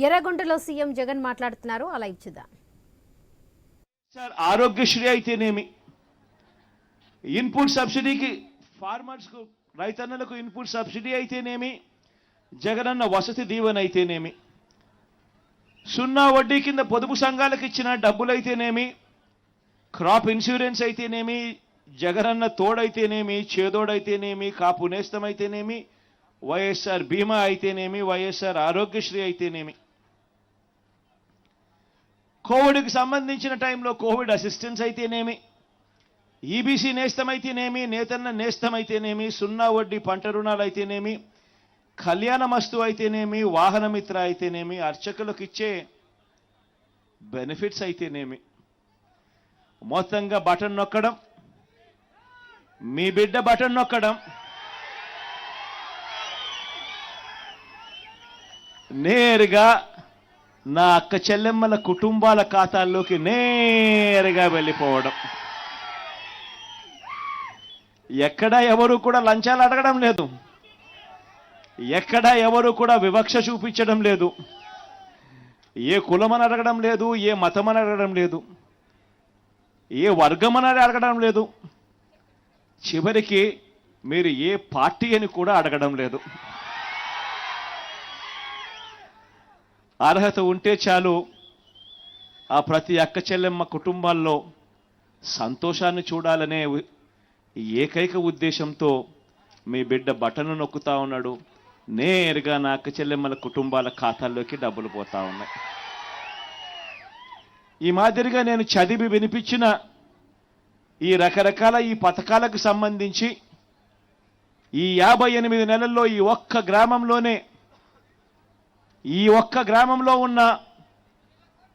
ఎర్రగొండలో CM Jagan మాట్లాడుతున్నారు. అలా ఇచ్చుదాం. Sir Aarogyasri అయితేనేమి, ఇన్పుట్ సబ్సిడీకి ఫార్మర్స్కు రైతన్నలకు ఇన్పుట్ సబ్సిడీ అయితేనేమి, జగనన్న వసతి దీవెన అయితేనేమి, సున్నా వడ్డీ కింద పొదుపు సంఘాలకు ఇచ్చిన డబ్బులైతేనేమి, క్రాప్ ఇన్సూరెన్స్ అయితేనేమి, జగనన్న తోడైతేనేమి, చేదోడైతేనేమి, కాపు నేస్తం అయితేనేమి, వైఎస్ఆర్ బీమా అయితేనేమి, వైఎస్ఆర్ ఆరోగ్యశ్రీ అయితేనేమి, కోవిడ్కి సంబంధించిన టైంలో కోవిడ్ అసిస్టెన్స్ అయితేనేమి, ఈబీసీ నేస్తం అయితేనేమి, నేతన్న నేస్తం అయితేనేమి, సున్నా వడ్డీ పంట రుణాలు అయితేనేమి, కళ్యాణమస్తు అయితేనేమి, వాహనమిత్ర అయితేనేమి, అర్చకులకు ఇచ్చే బెనిఫిట్స్ అయితేనేమి, మొత్తంగా బటన్ నొక్కడం, మీ బిడ్డ బటన్ నొక్కడం, నేరుగా నా అక్క చెల్లెమ్మల కుటుంబాల ఖాతాల్లోకి నేరుగా వెళ్ళిపోవడం. ఎక్కడ ఎవరు కూడా లంచాలు అడగడం లేదు, ఎక్కడ ఎవరు కూడా వివక్ష చూపించడం లేదు, ఏ కులమని అడగడం లేదు, ఏ మతమని అడగడం లేదు, ఏ వర్గమని అడగడం లేదు, చివరికి మీరు ఏ పార్టీ అని కూడా అడగడం లేదు. అర్హత ఉంటే చాలు ఆ ప్రతి అక్క చెల్లెమ్మ కుటుంబాల్లో సంతోషాన్ని చూడాలనే ఏకైక ఉద్దేశంతో మీ బిడ్డ బటన్ నొక్కుతా ఉన్నాడు. నేరుగా నా అక్క చెల్లెమ్మల కుటుంబాల ఖాతాల్లోకి డబ్బులు పోతా ఉన్నాయి. ఈ మాదిరిగా నేను చదివి వినిపించిన ఈ రకరకాల ఈ పథకాలకు సంబంధించి ఈ 58 నెలల్లో ఈ ఒక్క గ్రామంలో ఉన్న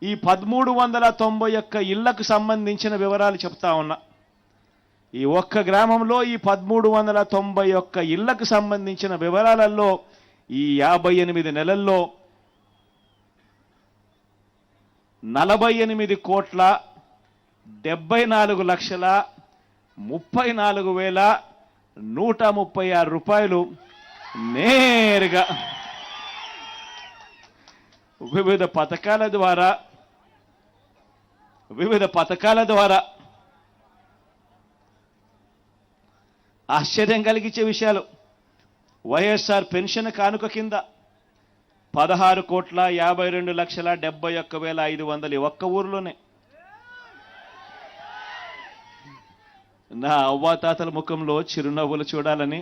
ఈ 1391 ఇళ్లకు సంబంధించిన వివరాలు చెప్తా ఉన్నా. ఈ ఒక్క గ్రామంలో ఈ 1391 ఇళ్లకు సంబంధించిన వివరాలలో ఈ 58 నెలల్లో 48,74,34,136 రూపాయలు నేరుగా వివిధ పథకాల ద్వారా ఆశ్చర్యం కలిగించే విషయాలు. వైఎస్ఆర్ పెన్షన్ కానుక కింద 16,52,71,500 ఒక్క ఊరిలోనే. నా అవ్వాతాతల ముఖంలో చిరునవ్వులు చూడాలని,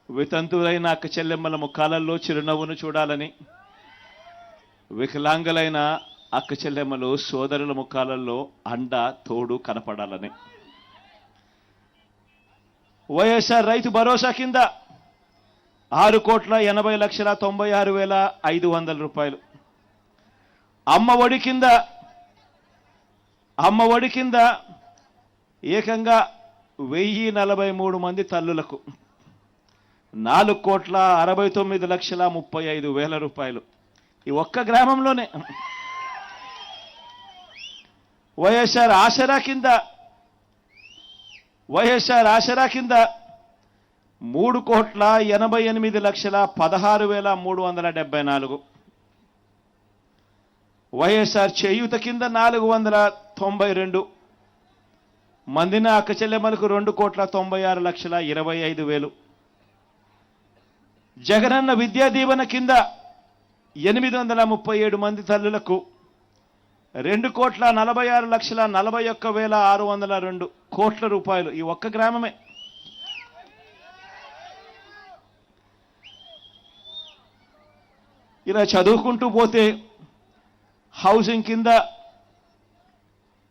వితంతువులైన అక్క చెల్లెమ్మల ముఖాలలో చిరునవ్వును చూడాలని, వికలాంగులైన అక్క చెల్లెమ్మలు సోదరుల ముఖాలలో అండ తోడు కనపడాలని. వైఎస్ఆర్ రైతు భరోసా కింద 6,80,96,500 రూపాయలు. అమ్మ ఒడి కింద ఏకంగా 1,043 మంది తల్లులకు 4,69,35,000 రూపాయలు ఈ ఒక్క గ్రామంలోనే. వైఎస్ఆర్ ఆసరా కింద 3,88,16,374. వైఎస్ఆర్ చేయూత కింద 492 మందిన అక్క చెల్లెమ్మలకు 2,96,25,000. జగనన్న విద్యా దీవెన కింద 837 మంది తల్లులకు 2,46,41,602 రూపాయలు ఈ ఒక్క గ్రామమే. ఇలా చదువుకుంటూ పోతే హౌసింగ్ కింద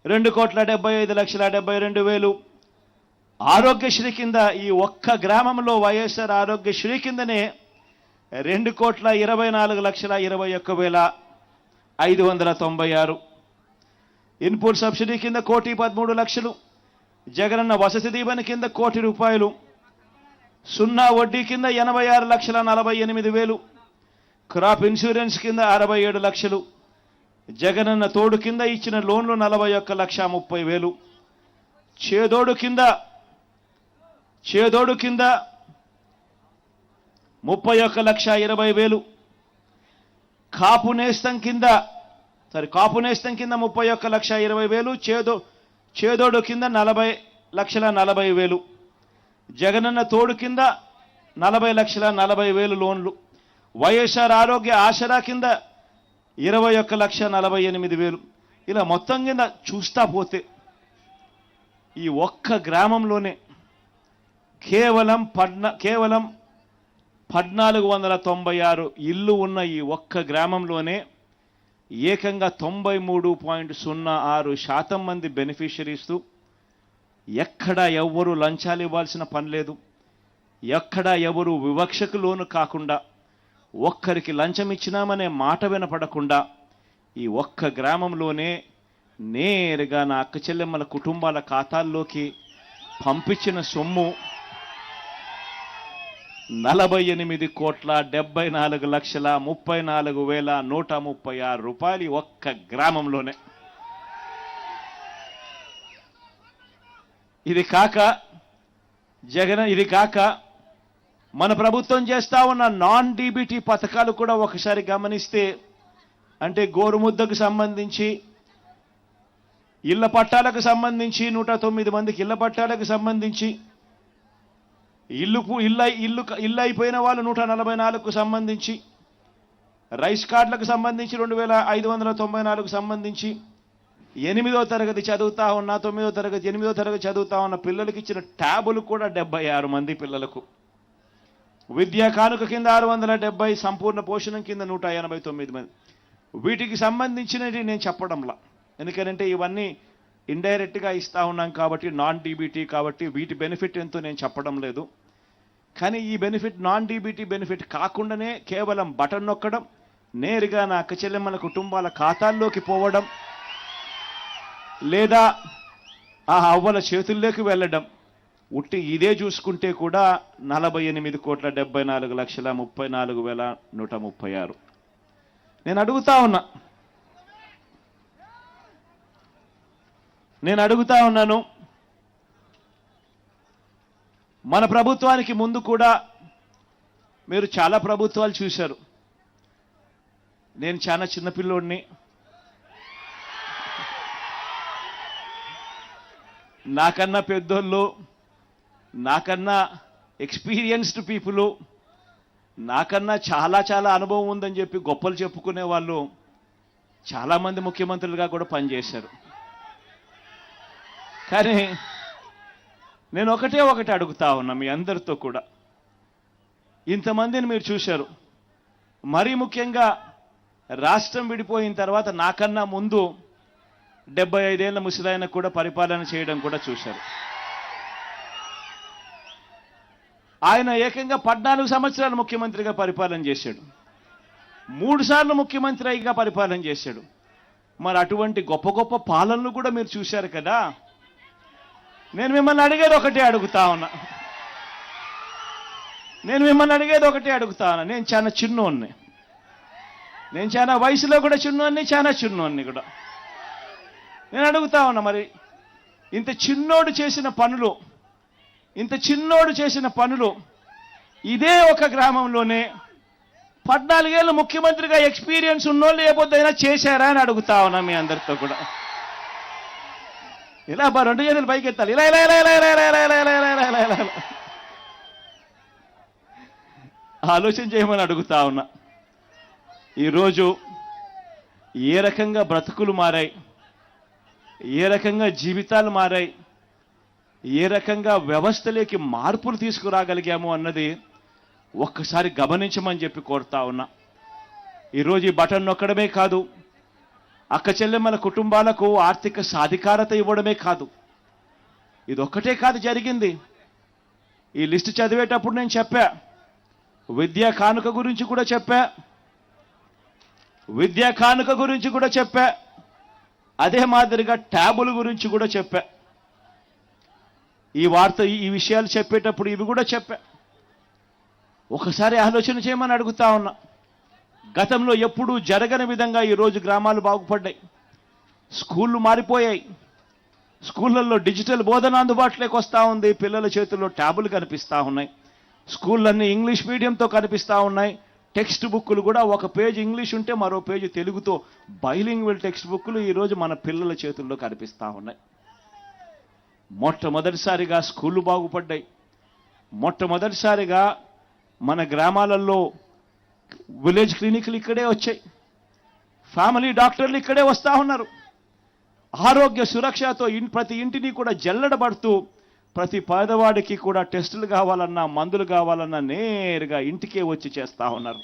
2,75,72,000. ఆరోగ్యశ్రీ కింద ఈ ఒక్క గ్రామంలో వైఎస్ఆర్ ఆరోగ్యశ్రీ కిందనే 2,24,21,596. ఇన్పుట్ సబ్సిడీ కింద 1,13,00,000. జగనన్న వసతి దీవెన కింద 1,00,00,000 రూపాయలు. సున్నా వడ్డీ కింద 86,48,000. క్రాప్ ఇన్సూరెన్స్ కింద 67 లక్షలు. జగనన్న తోడు కింద ఇచ్చిన లోన్లు 41,30,000. చేదోడు కింద 31,20,000. కాపు నేస్తం కింద 31,20,000. చేదోడు కింద 40,40,000. జగనన్న తోడు కింద 40,40,000 లోన్లు. వైఎస్ఆర్ ఆరోగ్య ఆసరా కింద 21,48,000. ఇలా మొత్తం కింద చూస్తా పోతే ఈ ఒక్క గ్రామంలోనే కేవలం 1496 ఇల్లు ఉన్న ఈ ఒక్క గ్రామంలోనే ఏకంగా 93.06% మంది బెనిఫిషరీస్. ఎక్కడ ఎవ్వరూ లంచాలు ఇవ్వాల్సిన పని లేదు, ఎక్కడ ఎవరు వివక్షకు లోను కాకుండా, ఒక్కరికి లంచం ఇచ్చినామనే మాట వినపడకుండా ఈ ఒక్క గ్రామంలోనే నేరుగా నా అక్క చెల్లెమ్మల కుటుంబాల ఖాతాల్లోకి పంపించిన సొమ్ము 48,74,34,136 రూపాయలు ఈ ఒక్క గ్రామంలోనే. ఇది కాక మన ప్రభుత్వం చేస్తా ఉన్న నాన్ డీబీటీ పథకాలు కూడా ఒకసారి గమనిస్తే, అంటే గోరుముద్దకు సంబంధించి, ఇళ్ల పట్టాలకు సంబంధించి 109 మందికి ఇళ్ల పట్టాలకు సంబంధించి, ఇల్లు అయిపోయిన వాళ్ళు 144కు సంబంధించి, రైస్ కార్డులకు సంబంధించి 2,594కు సంబంధించి, 8వ తరగతి చదువుతా ఉన్న 9వ తరగతి 8వ తరగతి చదువుతా ఉన్న పిల్లలకి ఇచ్చిన ట్యాబులు కూడా 76 మంది పిల్లలకు. విద్యా కానుక కింద 670, సంపూర్ణ పోషణం కింద 189 మంది. వీటికి సంబంధించినవి నేను చెప్పడంలా, ఎందుకంటే ఇవన్నీ ఇండైరెక్ట్గా ఇస్తా ఉన్నాం కాబట్టి, నాన్ డీబీటీ కాబట్టి వీటి బెనిఫిట్ ఎంతో నేను చెప్పడం లేదు. కానీ ఈ బెనిఫిట్ నాన్ డీబీటీ బెనిఫిట్ కాకుండానే కేవలం బటన్ నొక్కడం, నేరుగా నా అక్క చెల్లెమ్మల కుటుంబాల ఖాతాల్లోకి పోవడం, లేదా ఆ అవ్వల చేతుల్లోకి వెళ్ళడం, ఉట్టి ఇదే చూసుకుంటే కూడా 48,74,34,136. నేను అడుగుతా ఉన్నాను, మన ప్రభుత్వానికి ముందు కూడా మీరు చాలా ప్రభుత్వాలు చూశారు. నేను చాలా చిన్నపిల్లోడిని, నాకన్నా పెద్దోళ్ళు, నాకన్నా ఎక్స్పీరియన్స్డ్ పీపుల్, నాకన్నా చాలా చాలా అనుభవం ఉందని చెప్పి గొప్పలు చెప్పుకునే వాళ్ళు చాలామంది ముఖ్యమంత్రులుగా కూడా పనిచేశారు. కానీ నేను ఒకటే అడుగుతా ఉన్నా మీ అందరితో కూడా, ఇంతమందిని మీరు చూశారు, మరీ ముఖ్యంగా రాష్ట్రం విడిపోయిన తర్వాత నాకన్నా ముందు 75 ఏళ్ల ముసలాయన కూడా పరిపాలన చేయడం కూడా చూశారు. ఆయన ఏకంగా 14 సంవత్సరాలు ముఖ్యమంత్రిగా పరిపాలన చేశాడు, 3 సార్లు ముఖ్యమంత్రిగా పరిపాలన చేశాడు. మరి అటువంటి గొప్ప గొప్ప పాలనలు కూడా మీరు చూశారు కదా. నేను మిమ్మల్ని అడిగేది ఒకటే అడుగుతా ఉన్నా, నేను చాలా చిన్నోన్ని, నేను చాలా వయసులో కూడా చిన్నోన్ని, చాలా చిన్నోన్ని కూడా. నేను అడుగుతా ఉన్నా, మరి ఇంత చిన్నోడు చేసిన పనులు ఇదే ఒక గ్రామంలోనే 14 ఏళ్ళు ముఖ్యమంత్రిగా ఎక్స్పీరియన్స్ ఉన్నోళ్ళు ఏ పొద్దుైనా చేశారా అని అడుగుతా ఉన్నా మీ అందరితో కూడా. ఇలా 2 చేతులు పైకి ఎత్తాలి, ఇలా ఇలా ఇలా ఇలా ఇలా ఇలా ఇలా ఇలా ఇలా ఇలా ఇలా ఆలోచన చేయమని అడుగుతా ఉన్నా. ఈరోజు ఏ రకంగా బ్రతుకులు మారాయి, ఏ రకంగా జీవితాలు మారాయి, ఏ రకంగా వ్యవస్థలోకి మార్పులు తీసుకురాగలిగాము అన్నది ఒక్కసారి గమనించమని చెప్పి కోరుతా ఉన్నా. ఈరోజు ఈ బటన్ నొక్కడమే కాదు, అక్క చెల్లెమ్మల కుటుంబాలకు ఆర్థిక సాధికారత ఇవ్వడమే కాదు, ఇదొక్కటే కాదు జరిగింది. ఈ లిస్టు చదివేటప్పుడు నేను చెప్పా, విద్యా కానుక గురించి కూడా చెప్పా, అదే మాదిరిగా ట్యాబుల గురించి కూడా చెప్పా. ఈ విషయాలు చెప్పేటప్పుడు ఇవి కూడా చెప్పా. ఒకసారి ఆలోచన చేయమని అడుగుతా ఉన్నా. గతంలో ఎప్పుడూ జరగని విధంగా ఈరోజు గ్రామాలు బాగుపడ్డాయి, స్కూళ్ళు మారిపోయాయి, స్కూళ్ళల్లో డిజిటల్ బోధన అందుబాటులోకి వస్తూ ఉంది, పిల్లల చేతుల్లో ట్యాబులు కనిపిస్తూ ఉన్నాయి, స్కూళ్ళన్నీ ఇంగ్లీష్ మీడియంతో కనిపిస్తూ ఉన్నాయి. టెక్స్ట్ బుక్కులు కూడా ఒక పేజ్ ఇంగ్లీష్ ఉంటే మరో పేజీ తెలుగుతో బైలింగ్వల్ టెక్స్ట్ బుక్కులు ఈరోజు మన పిల్లల చేతుల్లో కనిపిస్తూ ఉన్నాయి. మొట్టమొదటిసారిగా స్కూళ్ళు బాగుపడ్డాయి. మొట్టమొదటిసారిగా మన గ్రామాలలో విలేజ్ క్లినిక్లు ఇక్కడే వచ్చాయి. ఫ్యామిలీ డాక్టర్లు ఇక్కడే వస్తూ ఉన్నారు. ఆరోగ్య సురక్షతో ప్రతి ఇంటిని కూడా జల్లెడబడుతూ ప్రతి పేదవాడికి కూడా టెస్టులు కావాలన్నా మందులు కావాలన్నా నేరుగా ఇంటికే వచ్చి చేస్తూ ఉన్నారు.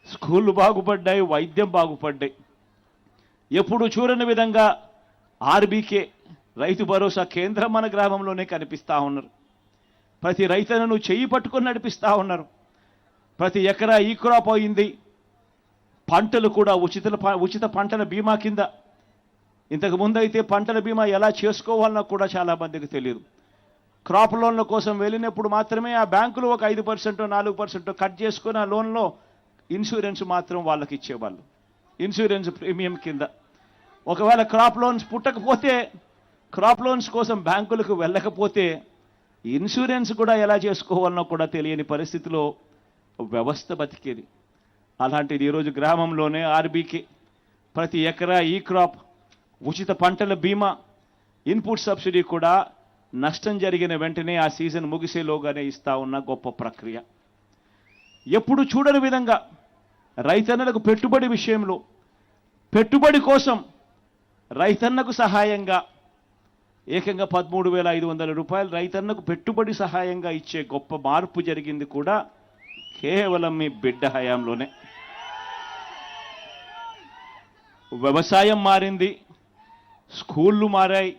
స్కూళ్ళు బాగుపడ్డాయి, వైద్యం బాగుపడ్డాయి. ఎప్పుడు చూడని విధంగా ఆర్బీకే రైతు భరోసా కేంద్రం మన గ్రామంలోనే కనిపిస్తూ ఉన్నారు. ప్రతి రైతులను చెయ్యి పట్టుకొని నడిపిస్తూ ఉన్నారు. ప్రతి ఎకరా ఈ క్రాప్ అయింది. పంటలు కూడా ఉచిత పంటల బీమా కింద. ఇంతకు ముందు అయితే పంటల బీమా ఎలా చేసుకోవాలన్నా కూడా చాలా మందికి తెలియదు. క్రాప్ లోన్ల కోసం వెళ్ళినప్పుడు మాత్రమే ఆ బ్యాంకులు ఒక 5% 4% కట్ చేసుకుని ఆ లోన్లో ఇన్సూరెన్స్ మాత్రం వాళ్ళకి ఇచ్చేవాళ్ళు, ఇన్సూరెన్స్ ప్రీమియం కింద. ఒకవేళ క్రాప్ లోన్స్ పుట్టకపోతే, క్రాప్ లోన్స్ కోసం బ్యాంకులకు వెళ్ళకపోతే ఇన్సూరెన్స్ కూడా ఎలా చేసుకోవాలనో కూడా తెలియని పరిస్థితిలో వ్యవస్థ బతికేది. అలాంటిది ఈరోజు గ్రామంలోనే ఆర్బీకే ప్రతి ఎకరా ఈ క్రాప్, ఉచిత పంటల బీమా, ఇన్పుట్ సబ్సిడీ కూడా నష్టం జరిగిన వెంటనే ఆ సీజన్ ముగిసేలోగానే ఇస్తా ఉన్న గొప్ప ప్రక్రియ. ఎప్పుడు చూడని విధంగా రైతన్నలకు పెట్టుబడి విషయంలో, పెట్టుబడి కోసం రైతన్నకు సహాయంగా ఏకంగా 13,500 రూపాయలు రైతన్నకు పెట్టుబడి సహాయంగా ఇచ్చే గొప్ప మార్పు జరిగింది కూడా కేవలం మీ బిడ్డ హయాంలోనే. వ్యవసాయం మారింది, స్కూళ్ళు మారాయి,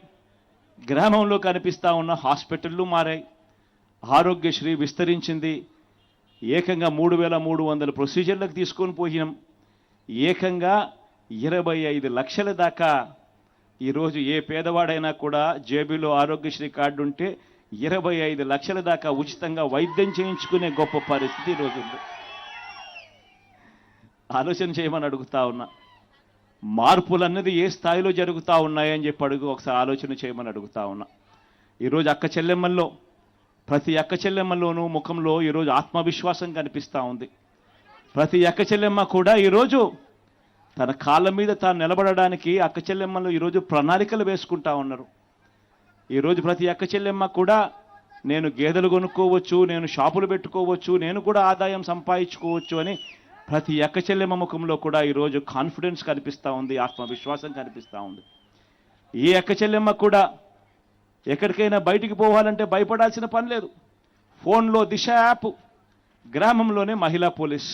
గ్రామంలో కనిపిస్తూ ఉన్న హాస్పిటళ్ళు మారాయి, ఆరోగ్యశ్రీ విస్తరించింది. ఏకంగా 3,300 ప్రొసీజర్లకు తీసుకొని పోయినాం. ఏకంగా 25 లక్షల దాకా ఈరోజు ఏ పేదవాడైనా కూడా జేబులో ఆరోగ్యశ్రీ కార్డు ఉంటే 25 లక్షల దాకా ఉచితంగా వైద్యం చేయించుకునే గొప్ప పరిస్థితి ఈరోజు ఉంది. ఆలోచన చేయమని అడుగుతా ఉన్నా. మార్పులన్నది ఏ స్థాయిలో జరుగుతూ ఉన్నాయని చెప్పి ఒకసారి ఆలోచన చేయమని అడుగుతా ఉన్నా. ఈరోజు అక్క చెల్లెమ్మల్లో, ప్రతి అక్క చెల్లెమ్మల్లోనూ ముఖంలో ఈరోజు ఆత్మవిశ్వాసం కనిపిస్తూ ఉంది. ప్రతి అక్క చెల్లెమ్మ కూడా ఈరోజు తన కాళ్ళ మీద తాను నిలబడడానికి అక్క చెల్లెమ్మలు ఈరోజు ప్రణాళికలు వేసుకుంటా ఉన్నారు. ఈరోజు ప్రతి అక్క చెల్లెమ్మ కూడా నేను గేదెలు కొనుక్కోవచ్చు, నేను షాపులు పెట్టుకోవచ్చు, నేను కూడా ఆదాయం సంపాదించుకోవచ్చు అని ప్రతి అక్క చెల్లెమ్మ ముఖంలో కూడా ఈరోజు కాన్ఫిడెన్స్ కనిపిస్తూ ఉంది, ఆత్మవిశ్వాసం కనిపిస్తూ ఉంది. ఈ అక్క చెల్లెమ్మ కూడా ఎక్కడికైనా బయటికి పోవాలంటే భయపడాల్సిన పని లేదు. ఫోన్లో దిశ యాప్, గ్రామంలోనే మహిళా పోలీస్.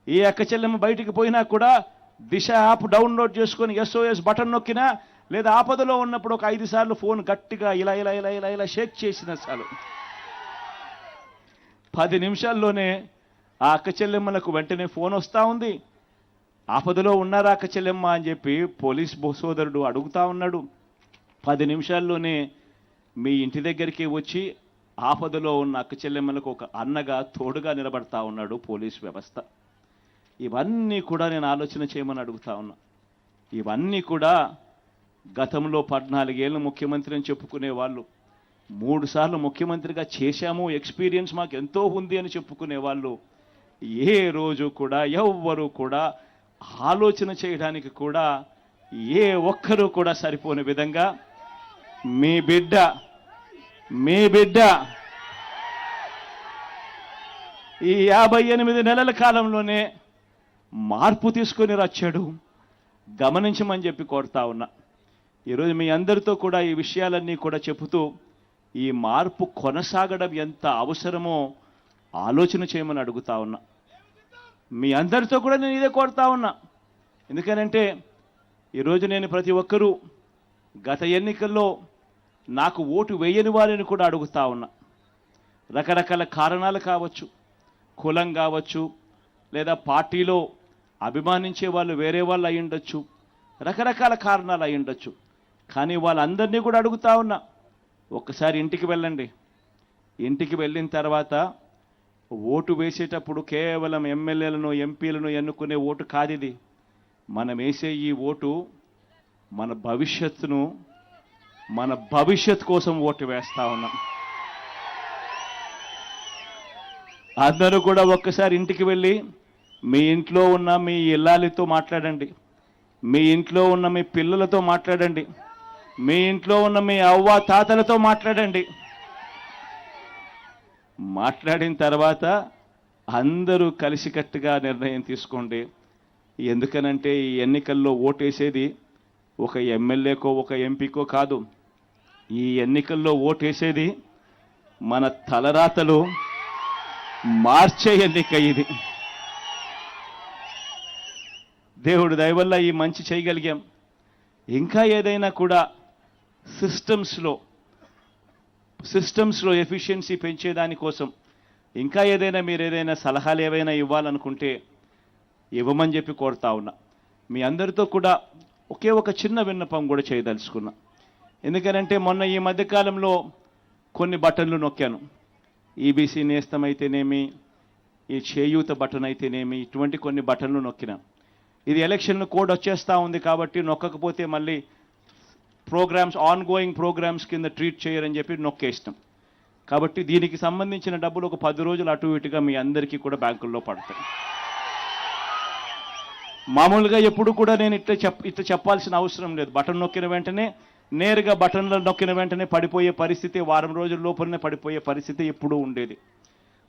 ఈ అక్క చెల్లెమ్మ బయటికి పోయినా కూడా దిశ యాప్ డౌన్లోడ్ చేసుకొని SOS బటన్ నొక్కినా, లేదా ఆపదలో ఉన్నప్పుడు ఒక 5 సార్లు ఫోన్ గట్టిగా ఇలా ఇలా ఇలా ఇలా ఇలా షేక్ చేసిన చాలు 10 నిమిషాల్లోనే ఆ అక్క చెల్లెమ్మలకు వెంటనే ఫోన్ వస్తూ ఉంది. ఆపదలో ఉన్నారా అక్క చెల్లెమ్మ అని చెప్పి పోలీస్ సోదరుడు అడుగుతా ఉన్నాడు. 10 నిమిషాల్లోనే మీ ఇంటి దగ్గరికి వచ్చి ఆపదలో ఉన్న అక్క చెల్లెమ్మలకు ఒక అన్నగా తోడుగా నిలబడతా ఉన్నాడు పోలీస్ వ్యవస్థ. ఇవన్నీ కూడా నేను ఆలోచన చేయమని అడుగుతా ఉన్నా. ఇవన్నీ కూడా గతంలో 14 ఏళ్ళు ముఖ్యమంత్రి అని చెప్పుకునే వాళ్ళు, 3 సార్లు ముఖ్యమంత్రిగా చేశాము, ఎక్స్పీరియన్స్ మాకు ఎంతో ఉంది అని చెప్పుకునే వాళ్ళు ఏ రోజు కూడా ఎవ్వరూ కూడా ఆలోచన చేయడానికి కూడా ఏ ఒక్కరూ కూడా సరిపోని విధంగా మీ బిడ్డ ఈ 58 నెలల కాలంలోనే మార్పు తీసుకొని వచ్చాడు. గమనించమని చెప్పి కోరుతా ఉన్నా. ఈరోజు మీ అందరితో కూడా ఈ విషయాలన్నీ కూడా చెబుతూ ఈ మార్పు కొనసాగడం ఎంత అవసరమో ఆలోచన చేయమని అడుగుతా ఉన్నా. మీ అందరితో కూడా నేను ఇదే కోరుతా ఉన్నా. ఎందుకనంటే ఈరోజు నేను ప్రతి ఒక్కరూ గత ఎన్నికల్లో నాకు ఓటు వేయని వారిని కూడా అడుగుతా ఉన్నా. రకరకాల కారణాలు కావచ్చు, కులం కావచ్చు, లేదా పార్టీలో అభిమానించే వాళ్ళు వేరే వాళ్ళు అయి ఉండొచ్చు, రకరకాల కారణాలు అయి ఉండొచ్చు. కానీ వాళ్ళందరినీ కూడా అడుగుతా ఉన్నా, ఒక్కసారి ఇంటికి వెళ్ళండి. ఇంటికి వెళ్ళిన తర్వాత ఓటు వేసేటప్పుడు కేవలం ఎమ్మెల్యేలను ఎంపీలను ఎన్నుకునే ఓటు కాదు ఇది. మనం వేసే ఈ ఓటు మన భవిష్యత్తు కోసం ఓటు వేస్తా ఉన్నాం. అందరూ కూడా ఒక్కసారి ఇంటికి వెళ్ళి మీ ఇంట్లో ఉన్న మీ ఇల్లాలితో మాట్లాడండి, మీ ఇంట్లో ఉన్న మీ పిల్లలతో మాట్లాడండి, మీ ఇంట్లో ఉన్న మీ అవ్వ తాతలతో మాట్లాడండి. మాట్లాడిన తర్వాత అందరూ కలిసికట్టుగా నిర్ణయం తీసుకోండి. ఎందుకనంటే ఈ ఎన్నికల్లో ఓటేసేది ఒక ఎమ్మెల్యేకో ఒక ఎంపీకో కాదు. ఈ ఎన్నికల్లో ఓటేసేది మన తలరాతలు మార్చే ఎన్నిక ఇది. దేవుడు దయవల్ల ఈ మంచి చేయగలిగాం. ఇంకా ఏదైనా కూడా సిస్టమ్స్లో ఎఫిషియన్సీ పెంచేదానికోసం ఇంకా ఏదైనా మీరు ఏదైనా సలహాలు ఏవైనా ఇవ్వాలనుకుంటే ఇవ్వమని చెప్పి కోరుతా ఉన్నా. మీ అందరితో కూడా ఒకే ఒక చిన్న విన్నపం కూడా చేయదలుచుకున్నా. ఎందుకనంటే మొన్న ఈ మధ్యకాలంలో కొన్ని బటన్లు నొక్కాను. ఈబీసీ నేస్తం అయితేనేమి, ఈ చేయూత బటన్ అయితేనేమి, ఇటువంటి కొన్ని బటన్లు నొక్కినా. ఇది ఎలక్షన్ కోడ్ వచ్చేస్తూ ఉంది కాబట్టి నొక్కకపోతే మళ్ళీ ప్రోగ్రామ్స్ ఆన్గోయింగ్ ప్రోగ్రామ్స్ కింద ట్రీట్ చేయరని చెప్పి నొక్కేస్తాం. కాబట్టి దీనికి సంబంధించిన డబ్బులు ఒక 10 రోజులు అటు ఇటుగా మీ అందరికీ కూడా బ్యాంకుల్లో పడతాయి. మామూలుగా ఎప్పుడు కూడా నేను ఇట్లా చెప్పాల్సిన అవసరం లేదు. బటన్ నొక్కిన వెంటనే నేరుగా బటన్లో నొక్కిన వెంటనే పడిపోయే పరిస్థితి, వారం రోజుల లోపలనే పడిపోయే పరిస్థితి ఎప్పుడూ ఉండేది.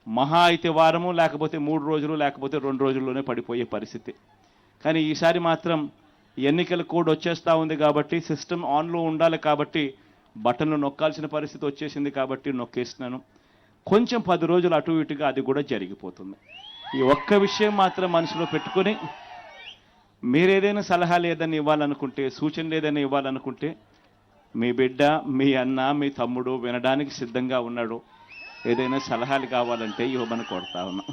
మహా అయితే వారము, లేకపోతే 3 రోజులు, లేకపోతే 2 రోజుల్లోనే పడిపోయే పరిస్థితి. కానీ ఈసారి మాత్రం ఎన్నికల కోడ్ వచ్చేస్తూ ఉంది కాబట్టి సిస్టమ్ ఆన్లో ఉండాలి కాబట్టి బటన్లు నొక్కాల్సిన పరిస్థితి వచ్చేసింది కాబట్టి నొక్కేస్తున్నాను. కొంచెం 10 రోజులు అటు ఇటుగా అది కూడా జరిగిపోతుంది. ఈ ఒక్క విషయం మాత్రం మనసులో పెట్టుకొని మీరేదైనా సలహాలు ఏదైనా ఇవ్వాలనుకుంటే, సూచనలు ఏదైనా ఇవ్వాలనుకుంటే మీ బిడ్డ, మీ అన్న, మీ తమ్ముడు వినడానికి సిద్ధంగా ఉన్నాడు. ఏదైనా సలహాలు కావాలంటే ఇవ్వమని కోరుతా ఉన్నా.